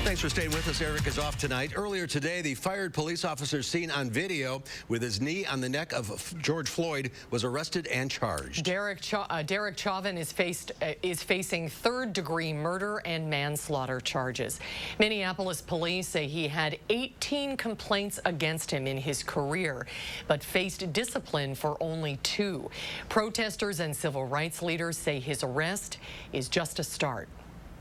Thanks for staying with us. Eric is off tonight. Earlier today, the fired police officer seen on video with his knee on the neck of George Floyd was arrested and charged. Derek Chauvin is facing third-degree murder and manslaughter charges. Minneapolis police say he had 18 complaints against him in his career, but faced discipline for only 2. Protesters and civil rights leaders say his arrest is just a start.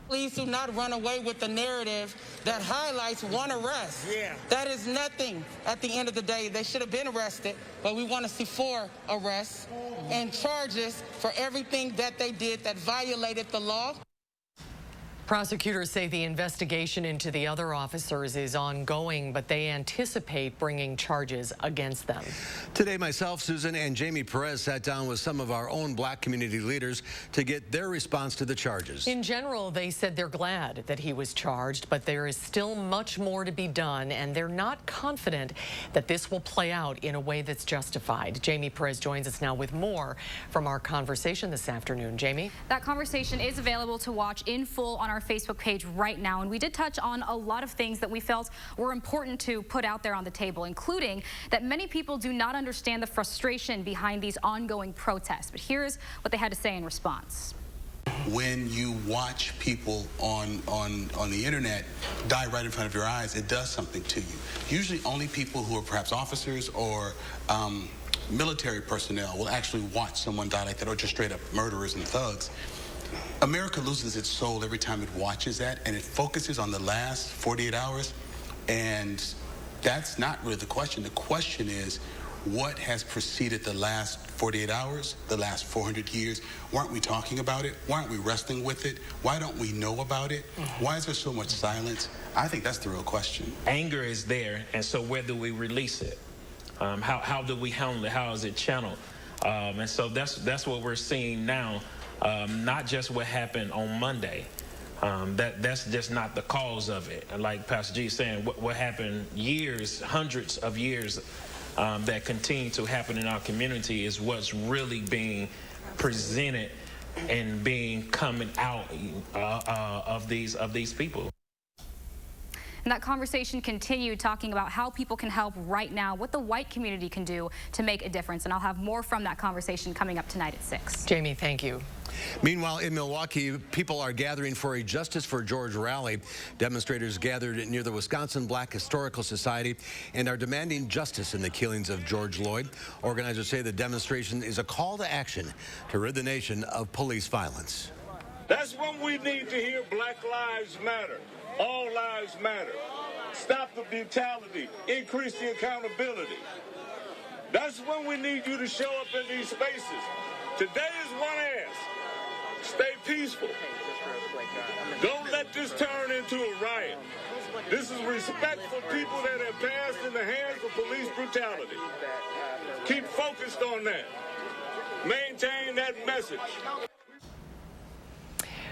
Please do not run away with the narrative that highlights one arrest. That is nothing at the end of the day. They should have been arrested, but we want to see 4 arrests and charges for everything that they did that violated the law. Prosecutors say the investigation into the other officers is ongoing, but they anticipate bringing charges against them. Today, myself, Susan, and Jamie Perez sat down with some of our own black community leaders to get their response to the charges. In general, they said they're glad that he was charged, but there is still much more to be done, and they're not confident that this will play out in a way that's justified. Jamie Perez joins us now with more from our conversation this afternoon. Jamie? That conversation is available to watch in full on our Facebook page right now, and we did touch on a lot of things that we felt were important to put out there on the table, including that many people do not understand the frustration behind these ongoing protests. But here's what they had to say in response. When you watch people on the internet die right in front of your eyes, it does something to you. Usually only people who are perhaps officers or military personnel will actually watch someone die like that, or just straight up murderers and thugs. America loses its soul every time it watches that, and it focuses on the last 48 hours, and that's not really the question. The question is, what has preceded the last 48 hours, the last 400 years? Why aren't we talking about it? Why aren't we wrestling with it? Why don't we know about it? Why is there so much silence? I think that's the real question. Anger is there, and so where do we release it? How do we handle it? How is it channeled? And so that's what we're seeing now. Not just what happened on Monday. That's just not the cause of it. And like Pastor G is saying, what happened years, hundreds of years that continue to happen in our community is what's really being presented and coming out of these people. And that conversation continued, talking about how people can help right now, what the white community can do to make a difference. And I'll have more from that conversation coming up tonight at 6. Jamie, thank you. Meanwhile, in Milwaukee, people are gathering for a Justice for George rally. Demonstrators gathered near the Wisconsin Black Historical Society and are demanding justice in the killings of George Floyd. Organizers say the demonstration is a call to action to rid the nation of police violence. That's when we need to hear Black Lives Matter. All lives matter. Stop the brutality. Increase the accountability. That's when we need you to show up in these spaces. Today is one ask. Stay peaceful. Don't let this turn into a riot. This is respect for people that have passed in the hands of police brutality. Keep focused on that. Maintain that message.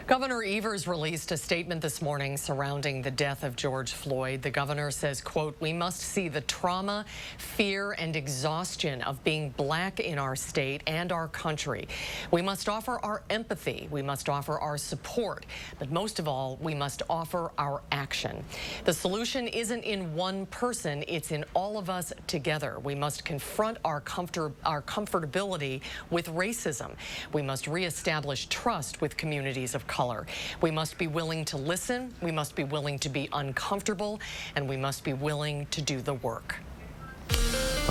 Governor Evers released a statement this morning surrounding the death of George Floyd. The governor says, quote, "We must see the trauma, fear, and exhaustion of being black in our state and our country. We must offer our empathy. We must offer our support. But most of all, we must offer our action. The solution isn't in one person. It's in all of us together. We must confront our comfortability with racism. We must reestablish trust with communities of color. We must be willing to listen, we must be willing to be uncomfortable, and we must be willing to do the work."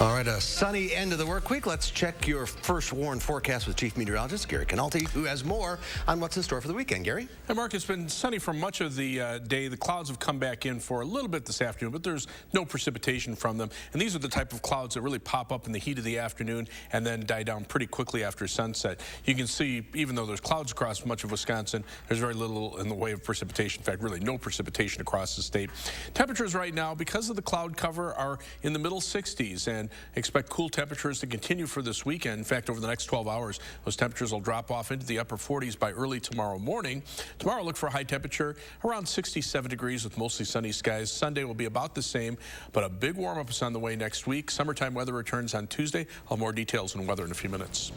All right, a sunny end of the work week. Let's check your first warned forecast with Chief Meteorologist Gary Canalti, who has more on what's in store for the weekend. Gary? Hey, Mark, it's been sunny for much of the day. The clouds have come back in for a little bit this afternoon, but there's no precipitation from them. And these are the type of clouds that really pop up in the heat of the afternoon and then die down pretty quickly after sunset. You can see, even though there's clouds across much of Wisconsin, there's very little in the way of precipitation. In fact, really no precipitation across the state. Temperatures right now, because of the cloud cover, are in the middle 60s, and expect cool temperatures to continue for this weekend. In fact, over the next 12 hours, those temperatures will drop off into the upper 40s by early tomorrow morning. Tomorrow, look for a high temperature around 67 degrees with mostly sunny skies. Sunday will be about the same, but a big warm-up is on the way next week. Summertime weather returns on Tuesday. I'll have more details on weather in a few minutes.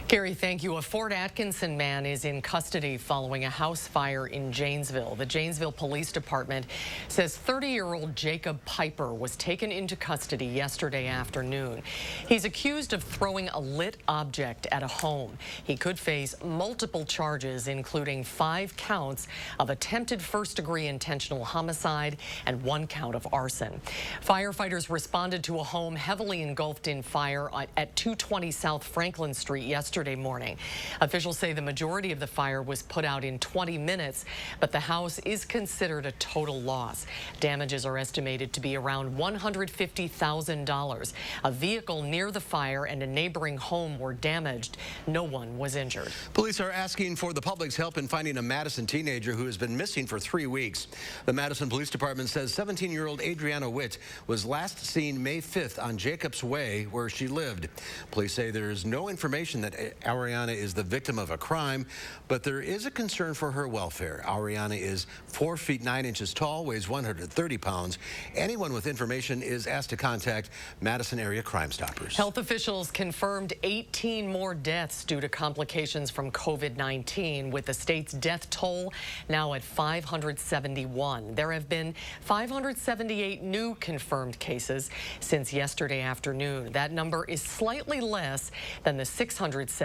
Gary, thank you. A Fort Atkinson man is in custody following a house fire in Janesville. The Janesville Police Department says 30-year-old Jacob Piper was taken into custody yesterday afternoon. He's accused of throwing a lit object at a home. He could face multiple charges, including 5 counts of attempted first-degree intentional homicide and 1 count of arson. Firefighters responded to a home heavily engulfed in fire at 220 South Franklin Street yesterday morning. Officials say the majority of the fire was put out in 20 minutes, but the house is considered a total loss. Damages are estimated to be around $150,000. A vehicle near the fire and a neighboring home were damaged. No one was injured. Police are asking for the public's help in finding a Madison teenager who has been missing for 3 weeks. The Madison Police Department says 17-year-old Adriana Witt was last seen May 5th on Jacobs Way, where she lived. Police say there is no information that Ariana is the victim of a crime, but there is a concern for her welfare. Ariana is 4 feet 9 inches tall, weighs 130 pounds. Anyone with information is asked to contact Madison area Crime Stoppers. Health officials confirmed 18 more deaths due to complications from COVID-19, with the state's death toll now at 571. There have been 578 new confirmed cases since yesterday afternoon. That number is slightly less than the 617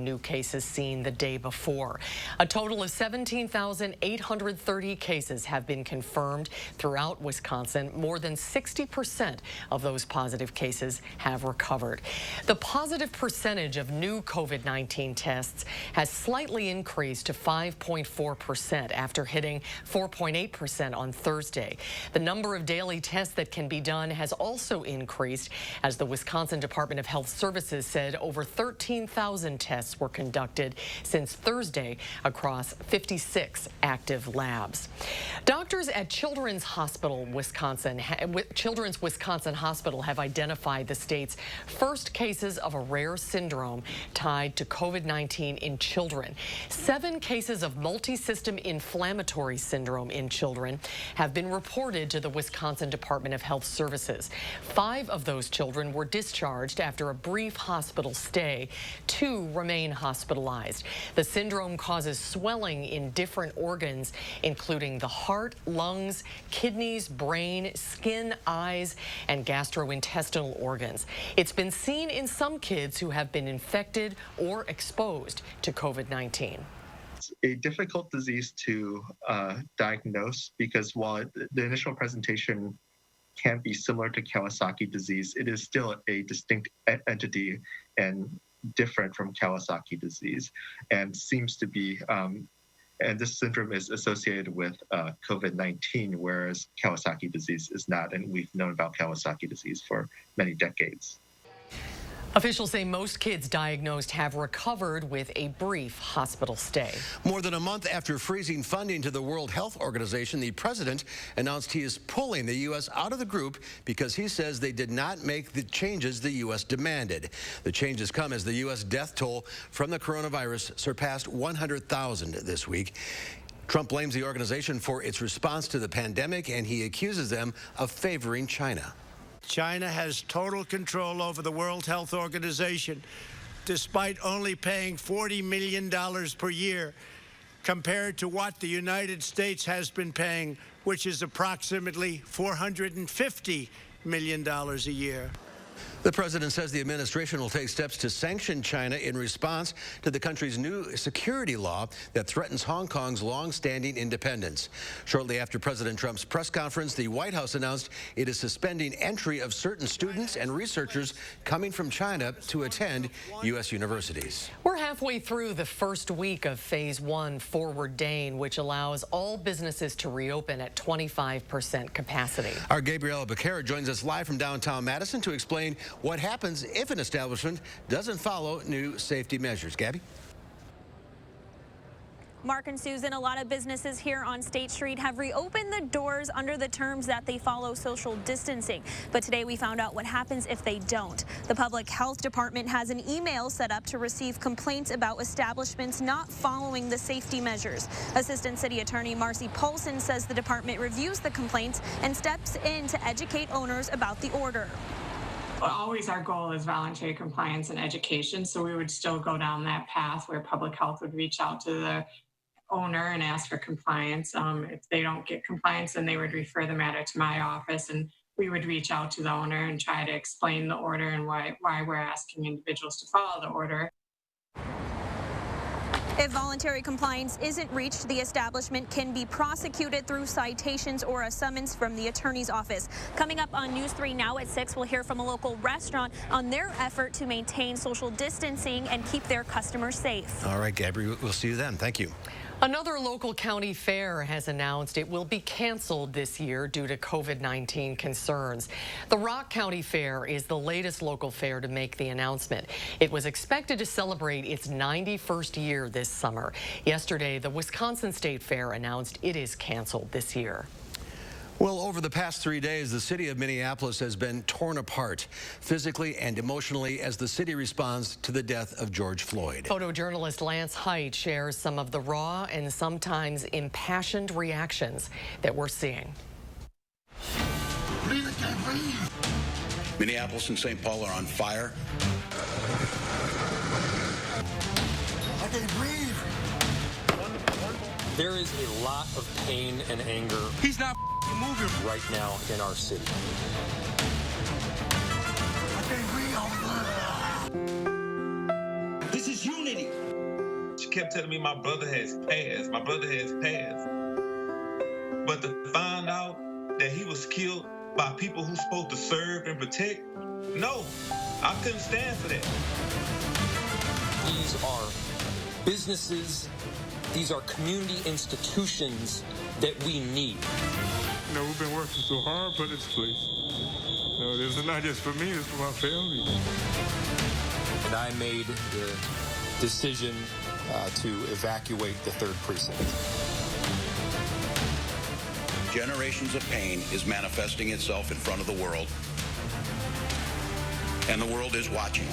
new cases seen the day before. A total of 17,830 cases have been confirmed throughout Wisconsin. More than 60% of those positive cases have recovered. The positive percentage of new COVID-19 tests has slightly increased to 5.4% after hitting 4.8% on Thursday. The number of daily tests that can be done has also increased, as the Wisconsin Department of Health Services said over 13,000 tests were conducted since Thursday across 56 active labs. Doctors at Children's Wisconsin Hospital have identified the state's first cases of a rare syndrome tied to COVID-19 in children. 7 cases of multisystem inflammatory syndrome in children have been reported to the Wisconsin Department of Health Services. 5 of those children were discharged after a brief hospital stay. 2 remain hospitalized. The syndrome causes swelling in different organs, including the heart, lungs, kidneys, brain, skin, eyes, and gastrointestinal organs. It's been seen in some kids who have been infected or exposed to COVID-19. It's a difficult disease to diagnose because while the initial presentation can be similar to Kawasaki disease, it is still a distinct entity and different from Kawasaki disease, and seems to be, and this syndrome is associated with COVID-19, whereas Kawasaki disease is not, and we've known about Kawasaki disease for many decades. Officials say most kids diagnosed have recovered with a brief hospital stay. More than a month after freezing funding to the World Health Organization, the president announced he is pulling the U.S. out of the group because he says they did not make the changes the U.S. demanded. The changes come as the U.S. death toll from the coronavirus surpassed 100,000 this week. Trump blames the organization for its response to the pandemic, and he accuses them of favoring China. China has total control over the World Health Organization, despite only paying $40 million per year, compared to what the United States has been paying, which is approximately $450 million a year. The president says the administration will take steps to sanction China in response to the country's new security law that threatens Hong Kong's long-standing independence. Shortly after President Trump's press conference, the White House announced it is suspending entry of certain students and researchers coming from China to attend U.S. universities. We're halfway through the first week of Phase 1 Forward Dane, which allows all businesses to reopen at 25% capacity. Our Gabriela Becerra joins us live from downtown Madison to explain what happens if an establishment doesn't follow new safety measures. Gabby? Mark and Susan, a lot of businesses here on State Street have reopened the doors under the terms that they follow social distancing. But today we found out what happens if they don't. The Public Health Department has an email set up to receive complaints about establishments not following the safety measures. Assistant City Attorney Marcy Polson says the department reviews the complaints and steps in to educate owners about the order. Always our goal is voluntary compliance and education, so we would still go down that path where public health would reach out to the owner and ask for compliance. If they don't get compliance, then they would refer the matter to my office, and we would reach out to the owner and try to explain the order and why we're asking individuals to follow the order. If voluntary compliance isn't reached, the establishment can be prosecuted through citations or a summons from the attorney's office. Coming up on News 3 Now at 6, we'll hear from a local restaurant on their effort to maintain social distancing and keep their customers safe. All right, Gabby, we'll see you then. Thank you. Another local county fair has announced it will be canceled this year due to COVID-19 concerns. The Rock County Fair is the latest local fair to make the announcement. It was expected to celebrate its 91st year this summer. Yesterday, the Wisconsin State Fair announced it is canceled this year. Well, over the past 3 days, the city of Minneapolis has been torn apart physically and emotionally as the city responds to the death of George Floyd. Photojournalist Lance Height shares some of the raw and sometimes impassioned reactions that we're seeing. Minneapolis and St. Paul are on fire. I can't breathe. There is a lot of pain and anger. He's not moving right now in our city. I can't breathe. This is unity. She kept telling me my brother has passed. My brother has passed. But to find out that he was killed by people who's supposed to serve and protect, no, I couldn't stand for that. These are businesses. These are community institutions that we need. You know, we've been working so hard for this place. You know, this is not just for me, it's for my family. And I made the decision to evacuate the 3rd precinct. Generations of pain is manifesting itself in front of the world. And the world is watching.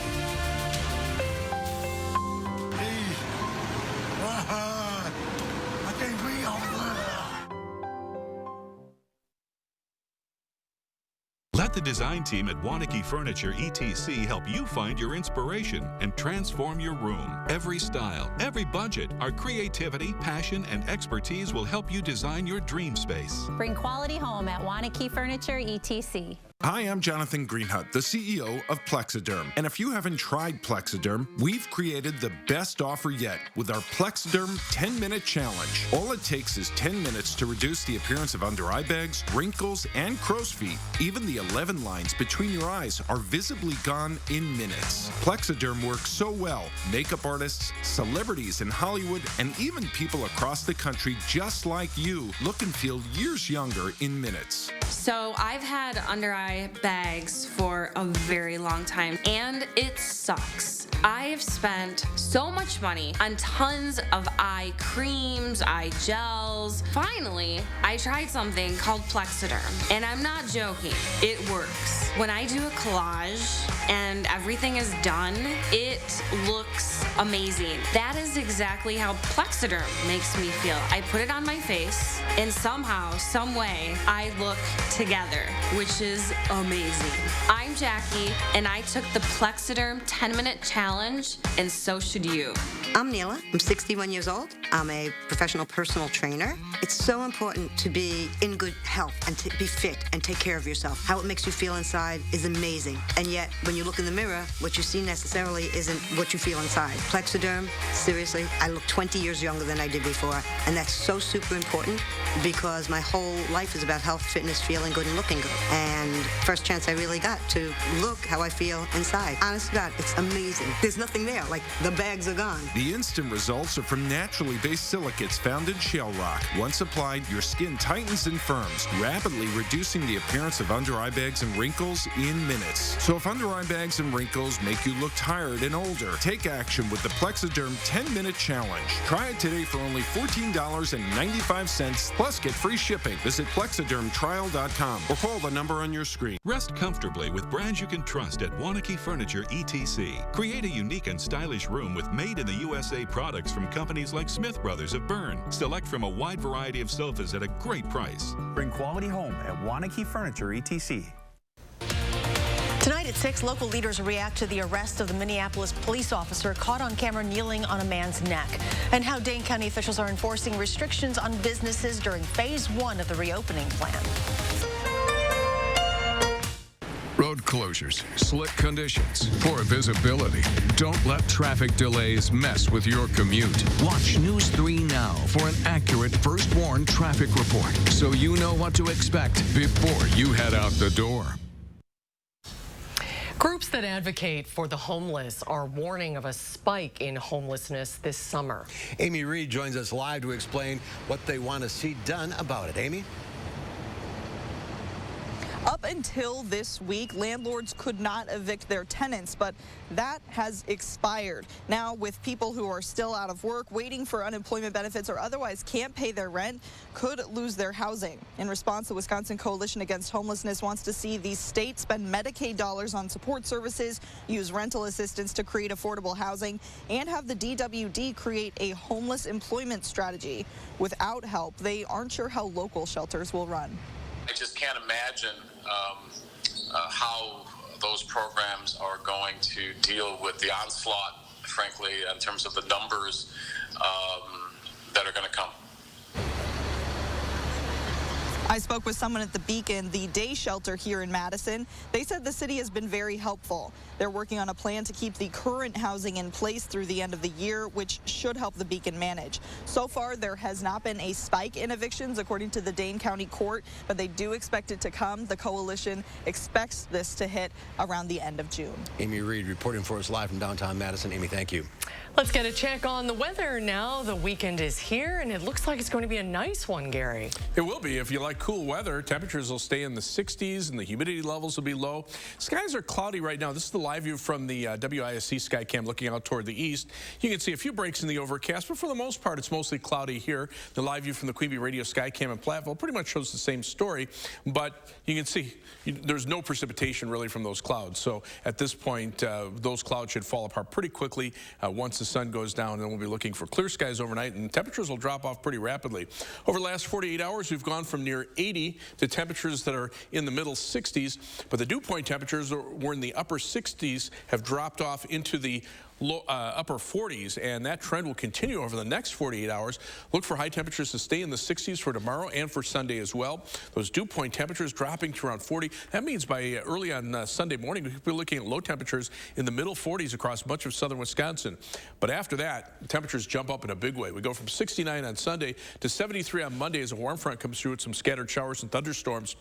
Let the design team at Waunakee Furniture ETC help you find your inspiration and transform your room. Every style, every budget, our creativity, passion, and expertise will help you design your dream space. Bring quality home at Waunakee Furniture ETC. Hi, I'm Jonathan Greenhut, the CEO of Plexiderm. And if you haven't tried Plexiderm, we've created the best offer yet with our Plexiderm 10-minute challenge. All it takes is 10 minutes to reduce the appearance of under eye bags, wrinkles, and crow's feet. Even the 11 lines between your eyes are visibly gone in minutes. Plexiderm works so well, makeup artists, celebrities in Hollywood, and even people across the country just like you look and feel years younger in minutes. So I've had under eye bags for a very long time, and it sucks. I have spent so much money on tons of eye creams, eye gels. Finally, I tried something called Plexiderm, and I'm not joking. It works. When I do a collage and everything is done, it looks amazing. That is exactly how Plexiderm makes me feel. I put it on my face, and somehow, some way, I look together, which is amazing. I'm Jackie, and I took the Plexiderm 10-minute challenge, and so should you. I'm Neela. I'm 61 years old. I'm a professional personal trainer. It's so important to be in good health and to be fit and take care of yourself. How it makes you feel inside is amazing. And yet, when you look in the mirror, what you see necessarily isn't what you feel inside. Plexiderm, seriously, I look 20 years younger than I did before. And that's so super important because my whole life is about health, fitness, feeling good, and looking good. And first chance I really got to look how I feel inside. Honest to God, it's amazing. There's nothing there. Like, the bags are gone. The instant results are from naturally based silicates found in shale rock. Once applied, your skin tightens and firms, rapidly reducing the appearance of under eye bags and wrinkles in minutes. So if under eye bags and wrinkles make you look tired and older, take action with the Plexiderm 10-minute challenge. Try it today for only $14.95, plus get free shipping. Visit plexidermtrial.com or call the number on your screen. Rest comfortably with brands you can trust at Waunakee Furniture ETC. Create a unique and stylish room with made-in-the-USA products from companies like Smith Brothers of Bern. Select from a wide variety of sofas at a great price. Bring quality home at Waunakee Furniture ETC. Tonight at 6, local leaders react to the arrest of the Minneapolis police officer caught on camera kneeling on a man's neck, and how Dane County officials are enforcing restrictions on businesses during phase 1 of the reopening plan. Road closures, slick conditions, poor visibility. Don't let traffic delays mess with your commute. Watch News 3 now for an accurate first warn traffic report so you know what to expect before you head out the door. Groups that advocate for the homeless are warning of a spike in homelessness this summer. Amy Reed joins us live to explain what they want to see done about it. Amy? Up until this week, landlords could not evict their tenants, but that has expired. Now, with people who are still out of work, waiting for unemployment benefits, or otherwise can't pay their rent, could lose their housing. In response, the Wisconsin Coalition Against Homelessness wants to see the state spend Medicaid dollars on support services, use rental assistance to create affordable housing, and have the DWD create a homeless employment strategy. Without help, they aren't sure how local shelters will run. I just can't imagine how those programs are going to deal with the onslaught, frankly, in terms of the numbers that are going to come. I spoke with someone at the Beacon, the day shelter here in Madison. They said the city has been very helpful. They're working on a plan to keep the current housing in place through the end of the year, which should help the Beacon manage. So far, there has not been a spike in evictions, according to the Dane County Court, but they do expect it to come. The coalition expects this to hit around the end of June. Amy Reed reporting for us live from downtown Madison. Amy, thank you. Let's get a check on the weather now. The weekend is here, and it looks like it's going to be a nice one, Gary. It will be. If you like cool weather, temperatures will stay in the 60s, and the humidity levels will be low. Skies are cloudy right now. This is the live view from the WISC Skycam looking out toward the east. You can see a few breaks in the overcast, but for the most part, it's mostly cloudy here. The live view from the Queeby Radio Skycam in Platteville pretty much shows the same story, but you can see there's no precipitation really from those clouds. So at this point, those clouds should fall apart pretty quickly once the sun goes down, and then we'll be looking for clear skies overnight, and temperatures will drop off pretty rapidly. Over the last 48 hours, we've gone from near 80 to temperatures that are in the middle 60s, but the dew point temperatures were in the upper 60s, have dropped off into the upper 40s, and that trend will continue over the next 48 hours. Look for high temperatures to stay in the 60s for tomorrow and for Sunday as well. Those dew point temperatures dropping to around 40. That means by early on Sunday morning, we'll be looking at low temperatures in the middle 40s across much of southern Wisconsin. But after that, temperatures jump up in a big way. We go from 69 on Sunday to 73 on Monday as a warm front comes through with some scattered showers and thunderstorms.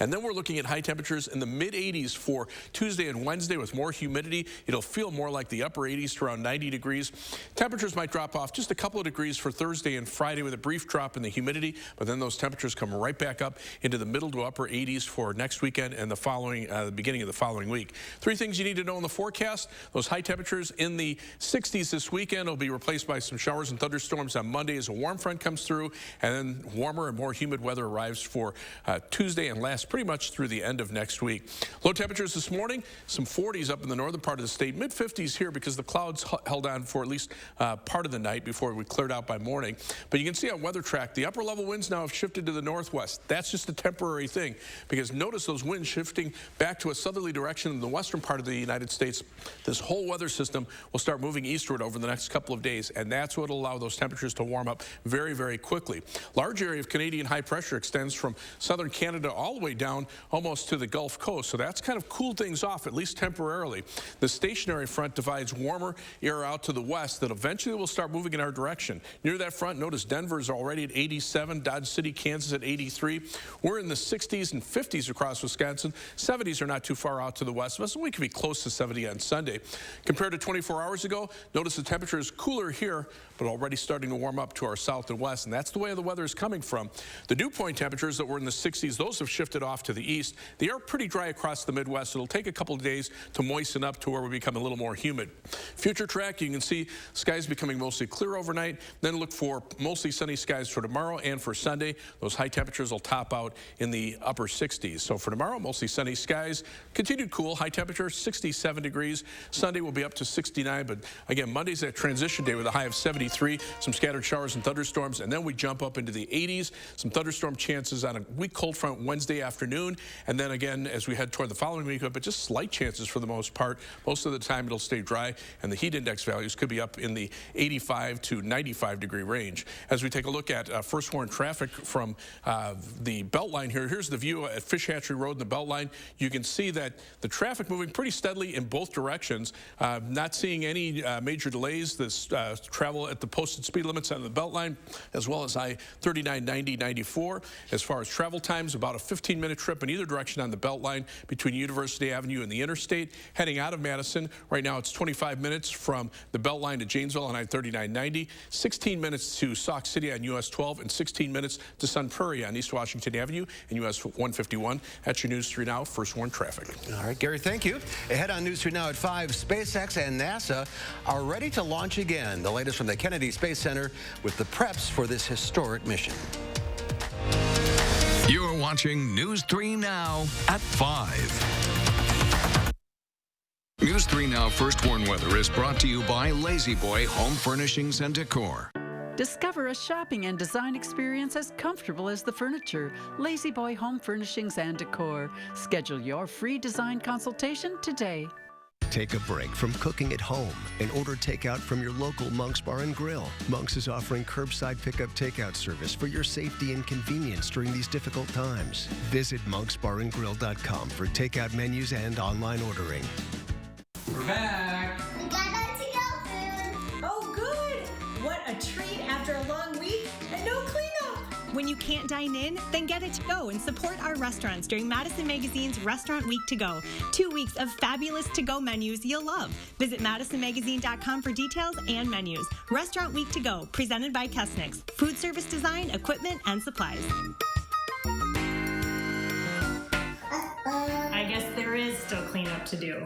And then we're looking at high temperatures in the mid-80s for Tuesday and Wednesday with more humidity. It'll feel more like the upper 80s to around 90 degrees. Temperatures might drop off just a couple of degrees for Thursday and Friday with a brief drop in the humidity, but then those temperatures come right back up into the middle to upper 80s for next weekend and the beginning of the following week. Three things you need to know in the forecast. Those high temperatures in the 60s this weekend will be replaced by some showers and thunderstorms on Monday as a warm front comes through, and then warmer and more humid weather arrives for Tuesday and lasts pretty much through the end of next week. Low temperatures this morning, some 40s up in the northern part of the state, mid-50s here because the clouds held on for at least part of the night before we cleared out by morning. But you can see on Weather Track, the upper level winds now have shifted to the northwest. That's just a temporary thing because notice those winds shifting back to a southerly direction in the western part of the United States. This whole weather system will start moving eastward over the next couple of days, and that's what will allow those temperatures to warm up very, very quickly. Large area of Canadian high pressure extends from southern Canada all the way down almost to the Gulf Coast, so that's kind of cooled things off, at least temporarily. The stationary front divides warmer air out to the west that eventually will start moving in our direction. Near that front, notice Denver is already at 87, Dodge City, Kansas at 83. We're in the 60s and 50s across Wisconsin. 70s are not too far out to the west of us, and we could be close to 70 on Sunday. Compared to 24 hours ago, notice the temperature is cooler here, but already starting to warm up to our south and west, and that's the way the weather is coming from. The dew point temperatures that were in the 60s, those have shifted off to the east. They are pretty dry across the Midwest. It'll take a couple of days to moisten up to where we become a little more humid. Future track, you can see skies becoming mostly clear overnight. Then look for mostly sunny skies for tomorrow and for Sunday. Those high temperatures will top out in the upper 60s. So for tomorrow, mostly sunny skies, continued cool, high temperature 67 degrees. Sunday will be up to 69, but again, Monday's that transition day with a high of 73, some scattered showers and thunderstorms, and then we jump up into the 80s, some thunderstorm chances on a weak cold front Wednesday afternoon, and then again, as we head toward the following week, but just slight chances for the most part. Most of the time it'll stay dry, and the heat index values could be up in the 85 to 95 degree range. As we take a look at first warn traffic from the Beltline here, here's the view at Fish Hatchery Road and the Beltline. You can see that the traffic moving pretty steadily in both directions. Not seeing any major delays. This travel at the posted speed limits on the Beltline, as well as I-39, 90, 94. As far as travel times, about a 15-minute trip in either direction on the Beltline between University Avenue and the interstate. Heading out of Madison, right now it's 25 minutes from the Beltline to Janesville on I-39, 90, 16 minutes to Sauk City on US 12, and 16 minutes to Sun Prairie on East Washington Avenue and US 151. That's your News 3 Now First Warn traffic. All right, Gary, thank you. Ahead on News 3 Now at 5, SpaceX and NASA are ready to launch again. The latest from the Kennedy Space Center with the preps for this historic mission. You're watching News 3 Now at 5. News 3 Now First Warn Weather is brought to you by Lazy Boy Home Furnishings and Decor. Discover a shopping and design experience as comfortable as the furniture. Lazy Boy Home Furnishings and Decor. Schedule your free design consultation today. Take a break from cooking at home and order takeout from your local Monk's Bar and Grill. Monk's is offering curbside pickup takeout service for your safety and convenience during these difficult times. Visit monksbarandgrill.com for takeout menus and online ordering. We're back. We got our to-go food. Oh, good. What a treat after a long week and no cleanup. When you can't dine in, then get it to go and support our restaurants during Madison Magazine's Restaurant Week to Go. 2 weeks of fabulous to-go menus you'll love. Visit madisonmagazine.com for details and menus. Restaurant Week to Go, presented by Kesnick's. Food service design, equipment, and supplies. I guess there is still cleanup to do.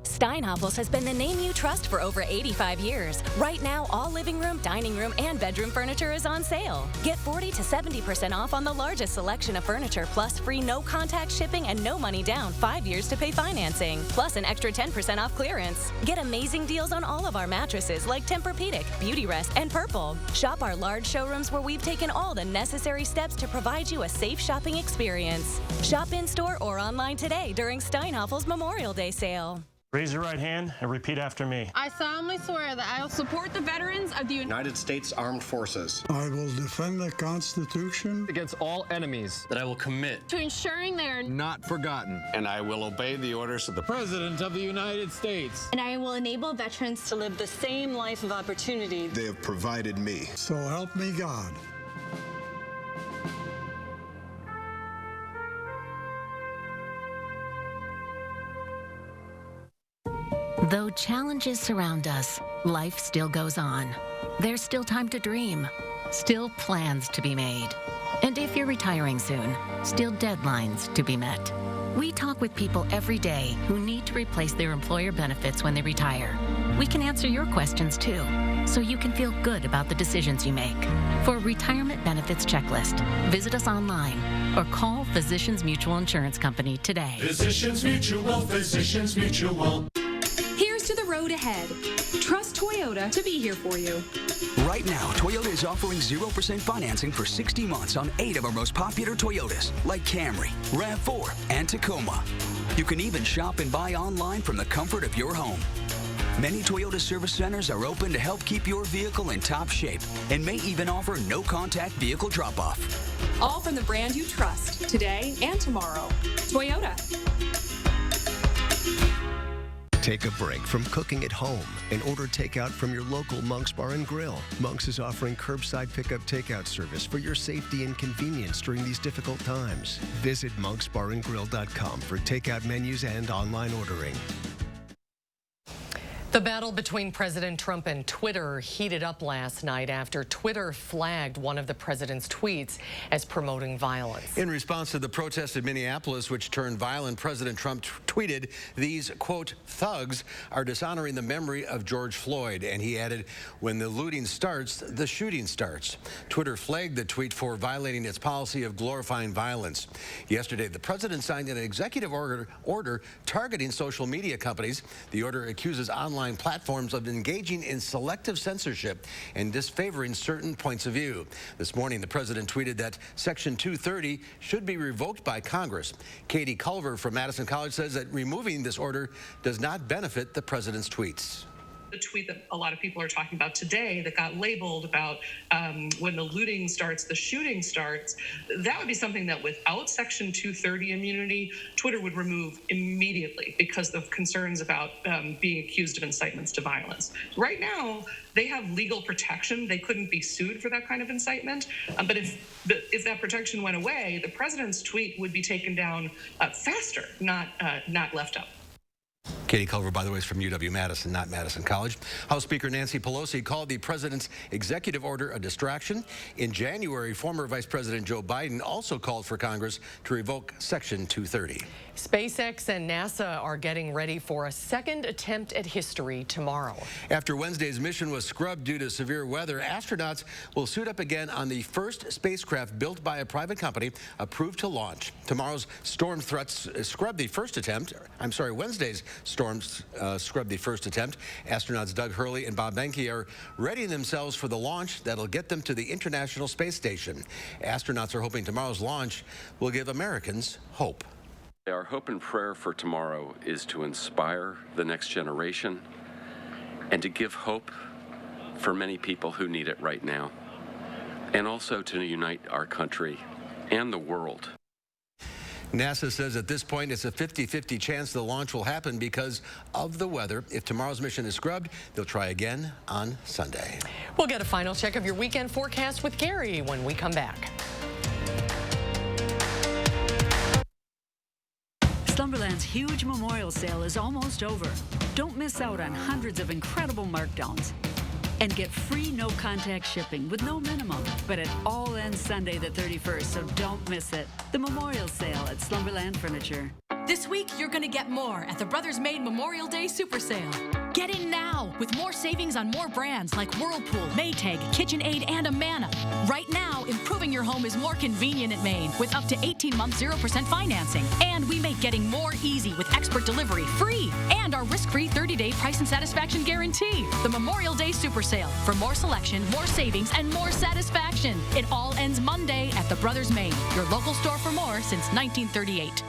Steinhoffels has been the name you trust for over 85 years. Right now, all living room, dining room, and bedroom furniture is on sale. Get 40 to 70% off on the largest selection of furniture, plus free no-contact shipping and no money down, 5 years to pay financing, plus an extra 10% off clearance. Get amazing deals on all of our mattresses like Tempur-Pedic, Beautyrest, and Purple. Shop our large showrooms where we've taken all the necessary steps to provide you a safe shopping experience. Shop in-store or online today during Steinhoffels Memorial Day sale. Raise your right hand and repeat after me. I solemnly swear that I will support the veterans of the United States Armed Forces. I will defend the Constitution against all enemies. That I will commit to ensuring they are not forgotten. And I will obey the orders of the President of the United States. And I will enable veterans to live the same life of opportunity they have provided me. So help me God. Though challenges surround us, life still goes on. There's still time to dream, still plans to be made. And if you're retiring soon, still deadlines to be met. We talk with people every day who need to replace their employer benefits when they retire. We can answer your questions too, so you can feel good about the decisions you make. For a retirement benefits checklist, visit us online or call Physicians Mutual Insurance Company today. Physicians Mutual, Physicians Mutual. Here's to the road ahead. Trust Toyota to be here for you. Right now, Toyota is offering 0% financing for 60 months on 8 of our most popular Toyotas, like Camry, RAV4, and Tacoma. You can even shop and buy online from the comfort of your home. Many Toyota service centers are open to help keep your vehicle in top shape and may even offer no-contact vehicle drop-off. All from the brand you trust, today and tomorrow. Toyota. Take a break from cooking at home and order takeout from your local Monk's Bar and Grill. Monk's is offering curbside pickup takeout service for your safety and convenience during these difficult times. Visit monksbarandgrill.com for takeout menus and online ordering. The battle between President Trump and Twitter heated up last night after Twitter flagged one of the president's tweets as promoting violence. In response to the protests in Minneapolis, which turned violent, President Trump tweeted, "These, quote, thugs are dishonoring the memory of George Floyd." And he added, "When the looting starts, the shooting starts." Twitter flagged the tweet for violating its policy of glorifying violence. Yesterday, the president signed an executive order targeting social media companies. The order accuses online platforms of engaging in selective censorship and disfavoring certain points of view. This morning, the president tweeted that Section 230 should be revoked by Congress. Katie Culver from Madison College says that removing this order does not benefit the president's tweets. The tweet that a lot of people are talking about today that got labeled about when the looting starts, the shooting starts, that would be something that without Section 230 immunity, Twitter would remove immediately because of concerns about being accused of incitements to violence. Right now, they have legal protection. They couldn't be sued for that kind of incitement. But if that protection went away, the president's tweet would be taken down faster, not left up. Katie Culver, by the way, is from UW-Madison, not Madison College. House Speaker Nancy Pelosi called the president's executive order a distraction. In January, former Vice President Joe Biden also called for Congress to revoke Section 230. SpaceX and NASA are getting ready for a second attempt at history tomorrow. After Wednesday's mission was scrubbed due to severe weather, astronauts will suit up again on the first spacecraft built by a private company approved to launch. Tomorrow's storm threats scrubbed the first attempt. Wednesday's storms scrubbed the first attempt. Astronauts Doug Hurley and Bob Behnke are readying themselves for the launch that'll get them to the International Space Station. Astronauts are hoping tomorrow's launch will give Americans hope. Our hope and prayer for tomorrow is to inspire the next generation and to give hope for many people who need it right now, and also to unite our country and the world. NASA says at this point it's a 50-50 chance the launch will happen because of the weather. If tomorrow's mission is scrubbed, they'll try again on Sunday. We'll get a final check of your weekend forecast with Gary when we come back. Slumberland's huge memorial sale is almost over. Don't miss out on hundreds of incredible markdowns. And get free no-contact shipping with no minimum. But it all ends Sunday the 31st, so don't miss it. The memorial sale at Slumberland Furniture. This week, you're going to get more at the Brothers Made Memorial Day Super Sale. Get in now with more savings on more brands like Whirlpool, Maytag, KitchenAid, and Amana. Right now, improving your home is more convenient at Maine with up to 18-month 0% financing. And we make getting more easy with expert delivery free and our risk-free 30-day price and satisfaction guarantee. The Memorial Day Super Sale for more selection, more savings, and more satisfaction. It all ends Monday at the Brothers Made, your local store for more since 1938.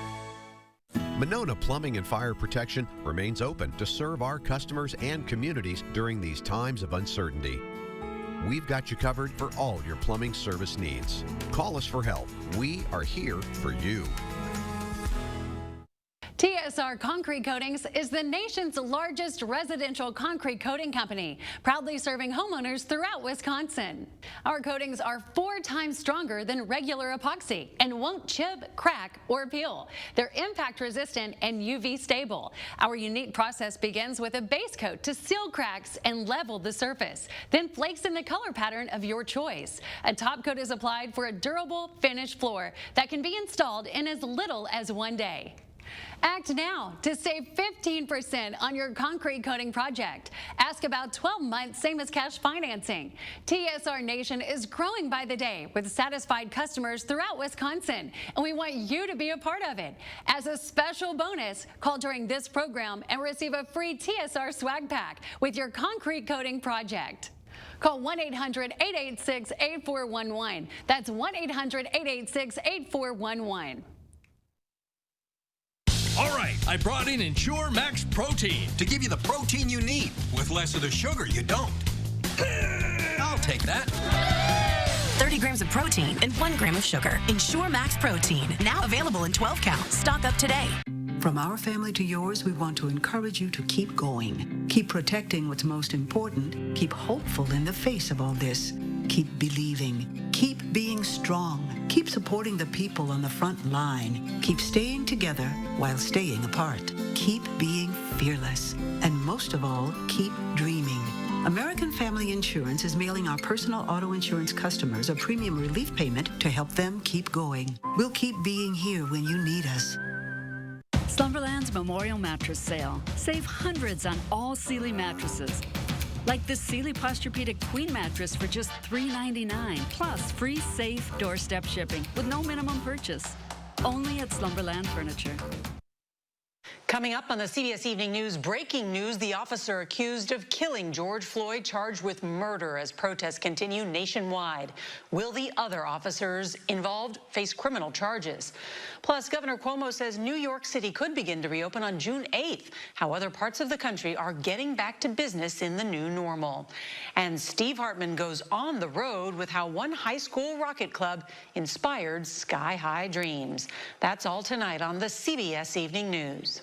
Monona Plumbing and Fire Protection remains open to serve our customers and communities during these times of uncertainty. We've got you covered for all your plumbing service needs. Call us for help. We are here for you. TSR Concrete Coatings is the nation's largest residential concrete coating company, proudly serving homeowners throughout Wisconsin. Our coatings are 4 times stronger than regular epoxy and won't chip, crack, or peel. They're impact resistant and UV stable. Our unique process begins with a base coat to seal cracks and level the surface, then flakes in the color pattern of your choice. A top coat is applied for a durable finished floor that can be installed in as little as 1 day. Act now to save 15% on your concrete coating project. Ask about 12 months, same as cash financing. TSR Nation is growing by the day with satisfied customers throughout Wisconsin, and we want you to be a part of it. As a special bonus, call during this program and receive a free TSR swag pack with your concrete coating project. Call 1-800-886-8411. That's 1-800-886-8411. All right, I brought in Ensure Max Protein to give you the protein you need with less of the sugar you don't. I'll take that. 30 grams of protein and 1 gram of sugar. Ensure Max Protein, now available in 12 counts. Stock up today. From our family to yours, we want to encourage you to keep going. Keep protecting what's most important. Keep hopeful in the face of all this. Keep believing. Keep being strong. Keep supporting the people on the front line. Keep staying together while staying apart. Keep being fearless. And most of all, keep dreaming. American Family Insurance is mailing our personal auto insurance customers a premium relief payment to help them keep going. We'll keep being here when you need us. Slumberland's Memorial Mattress Sale. Save hundreds on all Sealy mattresses. Like the Sealy Posturepedic Queen mattress for just $3.99, plus free, safe doorstep shipping with no minimum purchase. Only at Slumberland Furniture. Coming up on the CBS Evening News, breaking news, the officer accused of killing George Floyd charged with murder as protests continue nationwide. Will the other officers involved face criminal charges? Plus, Governor Cuomo says New York City could begin to reopen on June 8th, how other parts of the country are getting back to business in the new normal. And Steve Hartman goes on the road with how one high school rocket club inspired sky-high dreams. That's all tonight on the CBS Evening News.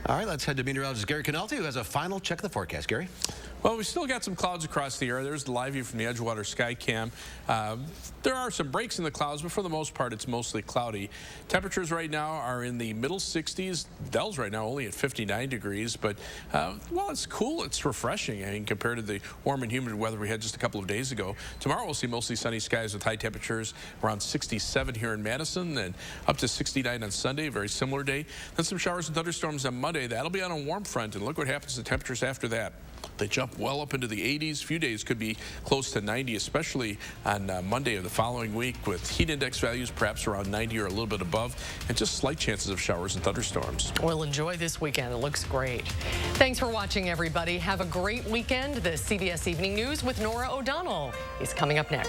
All right, let's head to meteorologist Gary Canalti, who has a final check of the forecast. Gary? Well, we still got some clouds across the air. There's the live view from the Edgewater Sky Cam. There are some breaks in the clouds, but for the most part, it's mostly cloudy. Temperatures right now are in the middle 60s. Dell's right now only at 59 degrees, but well, it's cool. It's refreshing, I mean, compared to the warm and humid weather we had just a couple of days ago. Tomorrow we'll see mostly sunny skies with high temperatures around 67 here in Madison and up to 69 on Sunday, a very similar day. Then some showers and thunderstorms on Monday. That'll be on a warm front, and look what happens to temperatures after that. They jump well up into the 80s. A few days could be close to 90, especially on Monday of the following week, with heat index values perhaps around 90 or a little bit above, and just slight chances of showers and thunderstorms. We'll enjoy this weekend. It looks great. Thanks for watching, everybody. Have a great weekend. The CBS Evening News with Nora O'Donnell is coming up next.